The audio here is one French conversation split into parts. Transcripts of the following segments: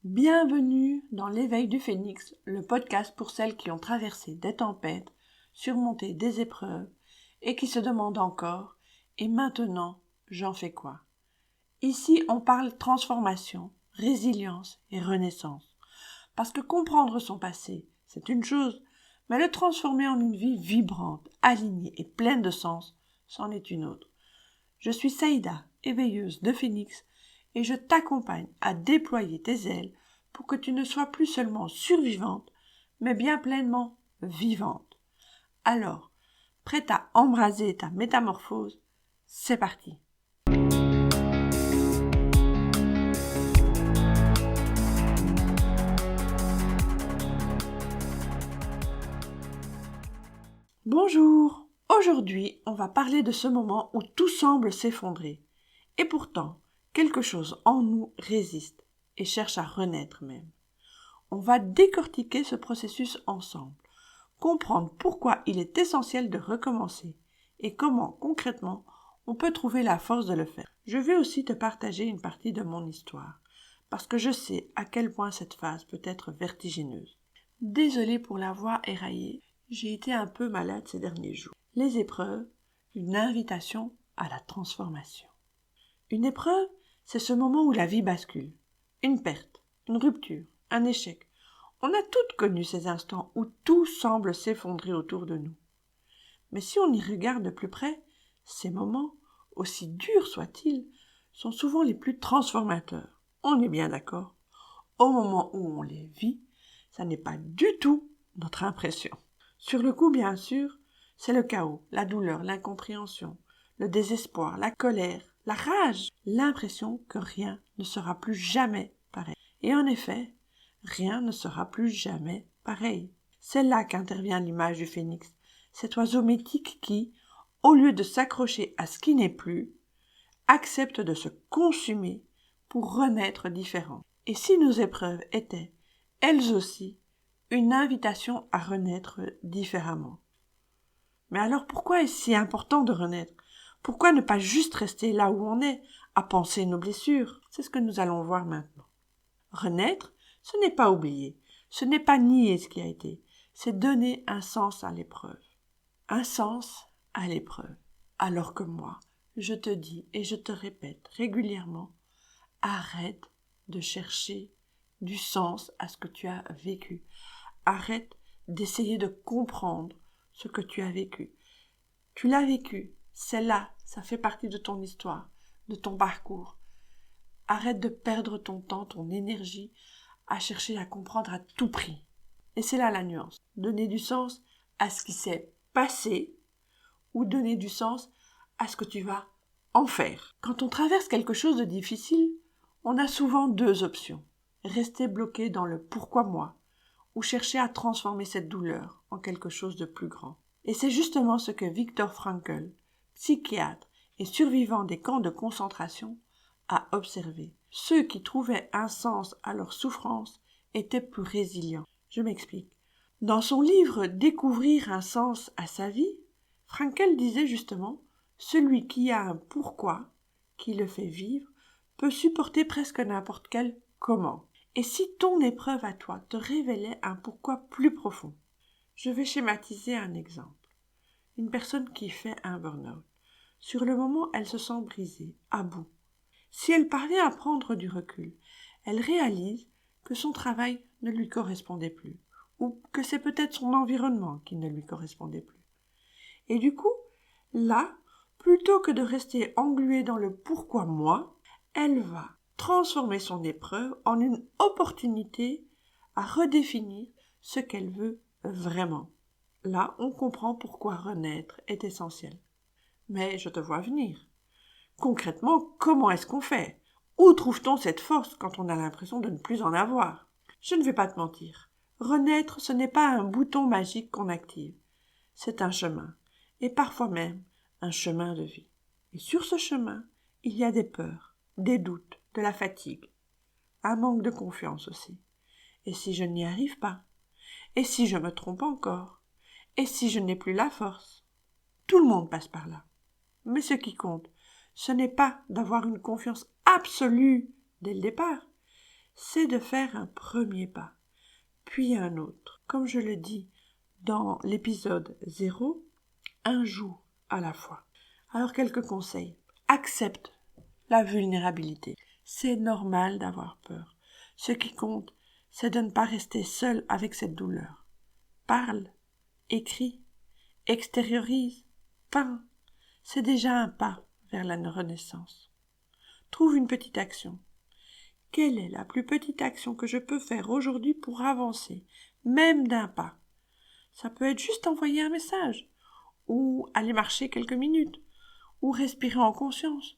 Bienvenue dans l'éveil du phénix, le podcast pour celles qui ont traversé des tempêtes, surmonté des épreuves et qui se demandent encore « et maintenant, j'en fais quoi ?» Ici, on parle transformation, résilience et renaissance. Parce que comprendre son passé, c'est une chose, mais le transformer en une vie vibrante, alignée et pleine de sens, c'en est une autre. Je suis Saïda, éveilleuse de Phénix, et je t'accompagne à déployer tes ailes pour que tu ne sois plus seulement survivante, mais bien pleinement vivante. Alors, prête à embraser ta métamorphose, c'est parti. Bonjour. Aujourd'hui, on va parler de ce moment où tout semble s'effondrer. Et pourtant, quelque chose en nous résiste et cherche à renaître même. On va décortiquer ce processus ensemble, comprendre pourquoi il est essentiel de recommencer et comment, concrètement, on peut trouver la force de le faire. Je vais aussi te partager une partie de mon histoire, parce que je sais à quel point cette phase peut être vertigineuse. Désolée pour la voix éraillée, j'ai été un peu malade ces derniers jours. Les épreuves, une invitation à la transformation. Une épreuve, c'est ce moment où la vie bascule. Une perte, une rupture, un échec. On a toutes connu ces instants où tout semble s'effondrer autour de nous. Mais si on y regarde de plus près, ces moments, aussi durs soient-ils, sont souvent les plus transformateurs. On est bien d'accord. Au moment où on les vit, ça n'est pas du tout notre impression. Sur le coup, bien sûr, c'est le chaos, la douleur, l'incompréhension, le désespoir, la colère, la rage, l'impression que rien ne sera plus jamais pareil. Et en effet, rien ne sera plus jamais pareil. C'est là qu'intervient l'image du phénix, cet oiseau mythique qui, au lieu de s'accrocher à ce qui n'est plus, accepte de se consumer pour renaître différent. Et si nos épreuves étaient, elles aussi, une invitation à renaître différemment? Mais alors pourquoi est-ce si important de renaître? Pourquoi ne pas juste rester là où on est, à penser nos blessures? C'est ce que nous allons voir maintenant. Renaître, ce n'est pas oublier, ce n'est pas nier ce qui a été, c'est donner un sens à l'épreuve. Un sens à l'épreuve. Alors que moi, je te dis et je te répète régulièrement, arrête de chercher du sens à ce que tu as vécu. Arrête d'essayer de comprendre ce que tu as vécu. Tu l'as vécu, c'est là, ça fait partie de ton histoire, de ton parcours. Arrête de perdre ton temps, ton énergie à chercher à comprendre à tout prix. Et c'est là la nuance. Donner du sens à ce qui s'est passé ou donner du sens à ce que tu vas en faire. Quand on traverse quelque chose de difficile, on a souvent deux options. Rester bloqué dans le « pourquoi moi » ou chercher à transformer cette douleur en quelque chose de plus grand. Et c'est justement ce que Viktor Frankl, psychiatre et survivant des camps de concentration, a observé. Ceux qui trouvaient un sens à leur souffrance étaient plus résilients. Je m'explique. Dans son livre « Découvrir un sens à sa vie », Frankl disait justement « Celui qui a un pourquoi, qui le fait vivre, peut supporter presque n'importe quel comment. » Et si ton épreuve à toi te révélait un pourquoi plus profond? Je vais schématiser un exemple. Une personne qui fait un burn-out. Sur le moment, elle se sent brisée, à bout. Si elle parvient à prendre du recul, elle réalise que son travail ne lui correspondait plus, ou que c'est peut-être son environnement qui ne lui correspondait plus. Et du coup, là, plutôt que de rester engluée dans le « pourquoi moi », elle va transformer son épreuve en une opportunité à redéfinir ce qu'elle veut vraiment. Là, on comprend pourquoi renaître est essentiel. Mais je te vois venir. Concrètement, comment est-ce qu'on fait? Où trouve-t-on cette force quand on a l'impression de ne plus en avoir? Je ne vais pas te mentir. Renaître, ce n'est pas un bouton magique qu'on active. C'est un chemin, et parfois même un chemin de vie. Et sur ce chemin, il y a des peurs, des doutes, de la fatigue, un manque de confiance aussi. Et si je n'y arrive pas? Et si je me trompe encore? Et si je n'ai plus la force? Tout le monde passe par là. Mais ce qui compte, ce n'est pas d'avoir une confiance absolue dès le départ, c'est de faire un premier pas, puis un autre. Comme je le dis dans l'épisode 0, un jour à la fois. Alors quelques conseils. Accepte la vulnérabilité. C'est normal d'avoir peur. Ce qui compte, c'est de ne pas rester seul avec cette douleur. Parle, écris, extériorise, peins. C'est déjà un pas vers la renaissance. Trouve une petite action. Quelle est la plus petite action que je peux faire aujourd'hui pour avancer, même d'un pas? Ça peut être juste envoyer un message, ou aller marcher quelques minutes, ou respirer en conscience,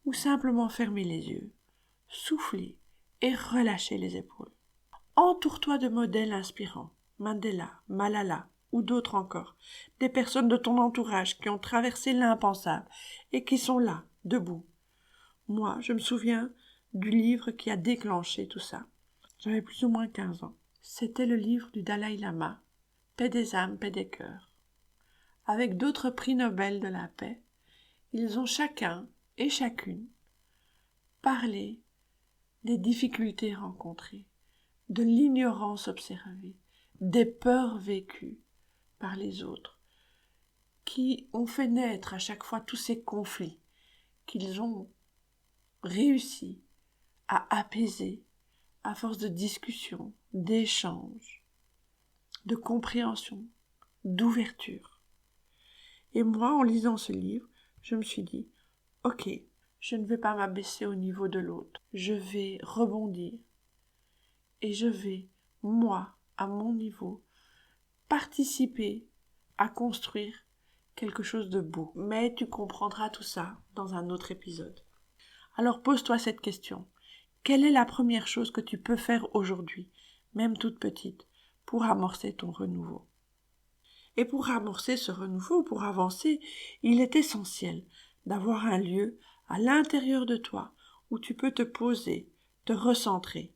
ou simplement fermer les yeux, souffler et relâcher les épaules. Entoure-toi de modèles inspirants, Mandela, Malala ou d'autres encore, des personnes de ton entourage qui ont traversé l'impensable et qui sont là, debout. Moi, je me souviens du livre qui a déclenché tout ça. J'avais plus ou moins 15 ans. C'était le livre du Dalai Lama, Paix des âmes, paix des cœurs. Avec d'autres prix Nobel de la paix, ils ont chacun et chacune parlé des difficultés rencontrées, de l'ignorance observée, des peurs vécues par les autres, qui ont fait naître à chaque fois tous ces conflits qu'ils ont réussi à apaiser à force de discussion, d'échanges, de compréhension, d'ouverture. Et moi, en lisant ce livre, je me suis dit, ok, je ne vais pas m'abaisser au niveau de l'autre, je vais rebondir et je vais, moi, à mon niveau, participer à construire quelque chose de beau. Mais tu comprendras tout ça dans un autre épisode. Alors pose-toi cette question. Quelle est la première chose que tu peux faire aujourd'hui, même toute petite, pour amorcer ton renouveau? Et pour amorcer ce renouveau, pour avancer, il est essentiel d'avoir un lieu à l'intérieur de toi où tu peux te poser, te recentrer.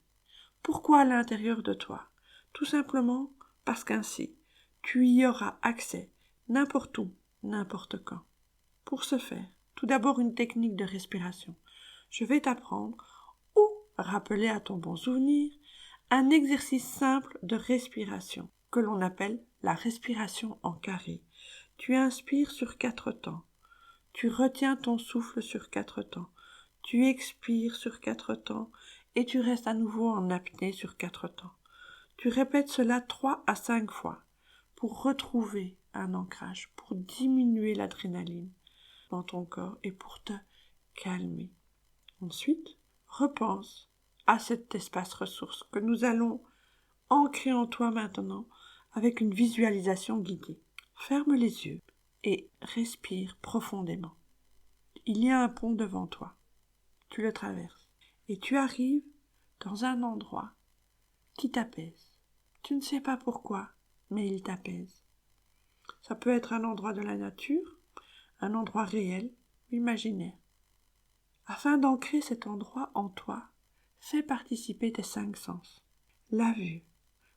Pourquoi à l'intérieur de toi? Tout simplement parce qu'ainsi, tu y auras accès n'importe où, n'importe quand. Pour ce faire, tout d'abord une technique de respiration. Je vais t'apprendre ou rappeler à ton bon souvenir un exercice simple de respiration que l'on appelle la respiration en carré. Tu inspires sur 4 temps, tu retiens ton souffle sur 4 temps, tu expires sur 4 temps et tu restes à nouveau en apnée sur 4 temps. Tu répètes cela 3 à 5 fois pour retrouver un ancrage, pour diminuer l'adrénaline dans ton corps et pour te calmer. Ensuite, repense à cet espace ressource que nous allons ancrer en toi maintenant avec une visualisation guidée. Ferme les yeux et respire profondément. Il y a un pont devant toi. Tu le traverses et tu arrives dans un endroit qui t'apaise. Tu ne sais pas pourquoi, mais il t'apaise. Ça peut être un endroit de la nature, un endroit réel, imaginaire. Afin d'ancrer cet endroit en toi, fais participer tes 5 sens. La vue.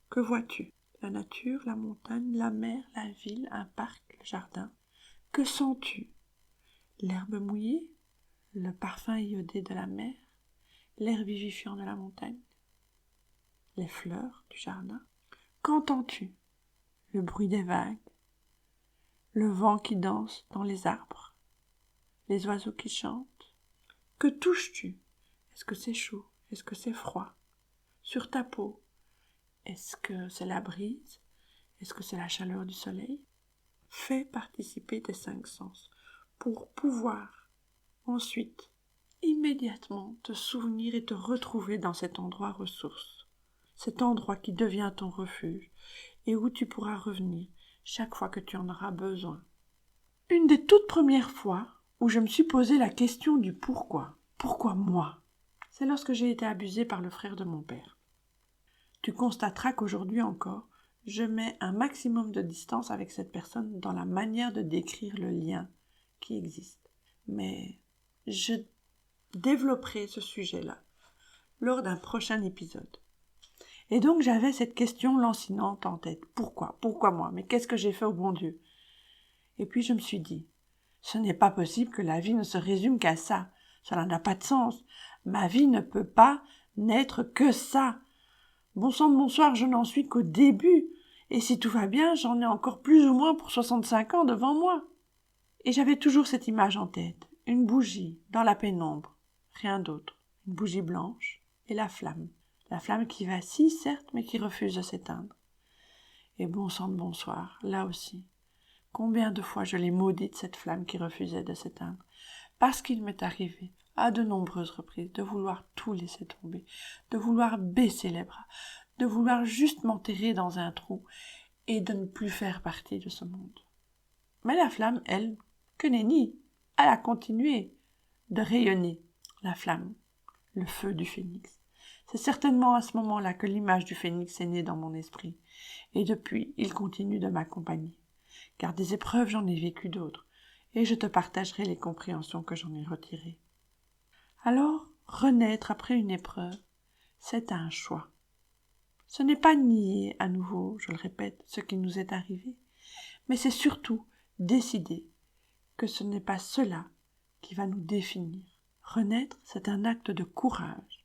Que vois-tu? La nature, la montagne, la mer, la ville, un parc, le jardin. Que sens-tu? L'herbe mouillée, le parfum iodé de la mer, l'air vivifiant de la montagne, les fleurs du jardin. Qu'entends-tu? Le bruit des vagues, le vent qui danse dans les arbres, les oiseaux qui chantent. Que touches-tu? Est-ce que c'est chaud? Est-ce que c'est froid? Sur ta peau, est-ce que c'est la brise? Est-ce que c'est la chaleur du soleil? Fais participer tes 5 sens pour pouvoir ensuite immédiatement te souvenir et te retrouver dans cet endroit ressource, cet endroit qui devient ton refuge et où tu pourras revenir chaque fois que tu en auras besoin. Une des toutes premières fois où je me suis posé la question du pourquoi. Pourquoi moi? C'est lorsque j'ai été abusée par le frère de mon père. Tu constateras qu'aujourd'hui encore, je mets un maximum de distance avec cette personne dans la manière de décrire le lien qui existe. Mais je développerai ce sujet-là lors d'un prochain épisode. Et donc j'avais cette question lancinante en tête. Pourquoi? Pourquoi moi? Mais qu'est-ce que j'ai fait au bon Dieu? Et puis je me suis dit, ce n'est pas possible que la vie ne se résume qu'à ça. Cela n'a pas de sens. Ma vie ne peut pas N'être que ça. Bon sang de bonsoir, je n'en suis qu'au début, et si tout va bien, j'en ai encore plus ou moins pour 65 ans devant moi. Et j'avais toujours cette image en tête, une bougie dans la pénombre, rien d'autre, une bougie blanche et la flamme qui vacille certes, mais qui refuse de s'éteindre. Et bon sang de bonsoir, là aussi, combien de fois je l'ai maudite cette flamme qui refusait de s'éteindre, parce qu'il m'est arrivé à de nombreuses reprises de vouloir tout laisser tomber, de vouloir baisser les bras, de vouloir juste m'enterrer dans un trou et de ne plus faire partie de ce monde. Mais la flamme, elle, que nenni, elle a continué de rayonner, la flamme, le feu du phénix. C'est certainement à ce moment-là que l'image du phénix est née dans mon esprit, et depuis, il continue de m'accompagner, car des épreuves j'en ai vécu d'autres, et je te partagerai les compréhensions que j'en ai retirées. Alors, renaître après une épreuve, c'est un choix. Ce n'est pas nier à nouveau, je le répète, ce qui nous est arrivé, mais c'est surtout décider que ce n'est pas cela qui va nous définir. Renaître, c'est un acte de courage,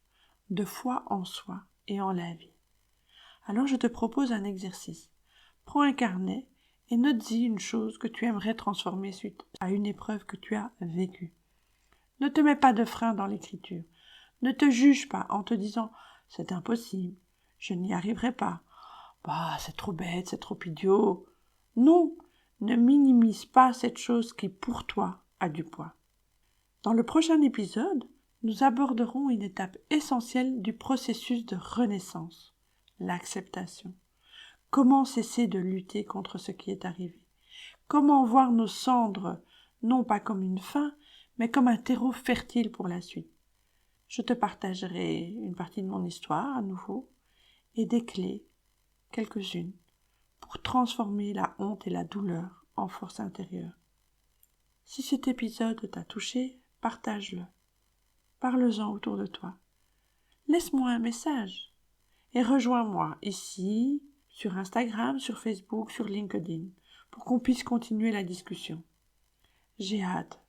de foi en soi et en la vie. Alors je te propose un exercice. Prends un carnet et note-y une chose que tu aimerais transformer suite à une épreuve que tu as vécue. Ne te mets pas de frein dans l'écriture. Ne te juge pas en te disant « c'est impossible, je n'y arriverai pas, bah, c'est trop bête, c'est trop idiot ». Non, ne minimise pas cette chose qui pour toi a du poids. Dans le prochain épisode, nous aborderons une étape essentielle du processus de renaissance, l'acceptation. Comment cesser de lutter contre ce qui est arrivé? Comment voir nos cendres, non pas comme une fin, mais comme un terreau fertile pour la suite? Je te partagerai une partie de mon histoire à nouveau et des clés, quelques-unes, pour transformer la honte et la douleur en force intérieure. Si cet épisode t'a touché, partage-le. Parle-en autour de toi. Laisse-moi un message et rejoins-moi ici, sur Instagram, sur Facebook, sur LinkedIn, pour qu'on puisse continuer la discussion. J'ai hâte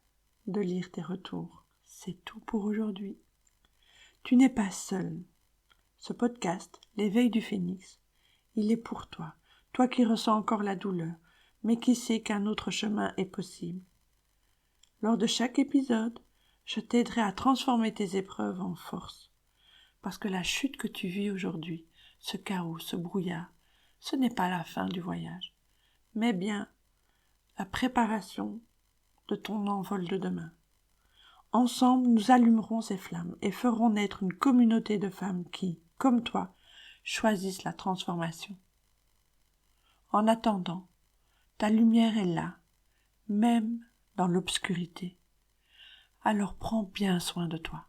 de lire tes retours. C'est tout pour aujourd'hui. Tu n'es pas seul. Ce podcast, l'éveil du phénix, il est pour toi, toi qui ressens encore la douleur, mais qui sais qu'un autre chemin est possible. Lors de chaque épisode, je t'aiderai à transformer tes épreuves en force. Parce que la chute que tu vis aujourd'hui, ce chaos, ce brouillard, ce n'est pas la fin du voyage, mais bien la préparation de ton envol de demain. Ensemble, nous allumerons ces flammes et ferons naître une communauté de femmes qui, comme toi, choisissent la transformation. En attendant, ta lumière est là, même dans l'obscurité. Alors prends bien soin de toi.